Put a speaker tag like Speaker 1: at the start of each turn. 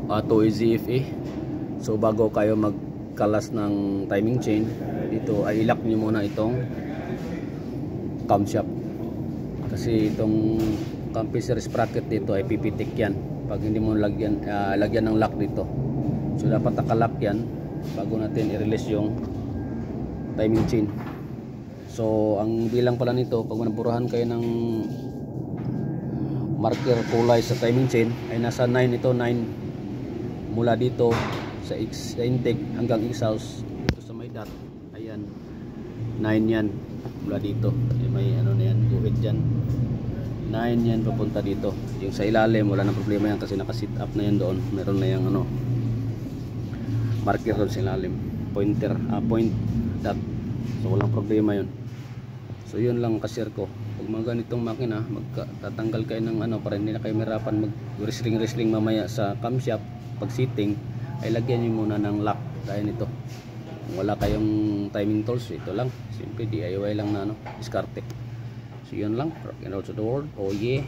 Speaker 1: 2EZFE. So bago kayo magkalas ng timing chain, dito ay ilock nyo muna itong camshaft, kasi itong compressor sprocket dito ay pipitik yan pag hindi mo lagyan ng lock dito. So dapat nakalock yan bago natin i-release yung timing chain. So ang bilang pala nito, pag manapurahan kayo ng marker kulay sa timing chain, ay nasa 9 ito. 9 mula dito sa intake hanggang exhaust dito sa may dot. Ayan, 9 yan mula dito. May ano na yan, guhit dyan, 9 yan papunta dito. Yung sa ilalim wala nang problema yan kasi naka-sit up na yan doon. Meron na yung ano, marker doon sa ilalim, pointer, point dot. So walang problema yun. So yun lang ka-share ko. Pag mga ganitong makina, magtatanggal kayo ng ano para hindi na kayo mahirapan mag-wrestling mamaya sa camshaft. Pag sitting ay lagyan nyo muna ng lock dahil nito. Kung wala kayong timing tools, ito lang, simple DIY lang na ano, diskarte. So yun lang, rock and roll to the world. Oh yeah.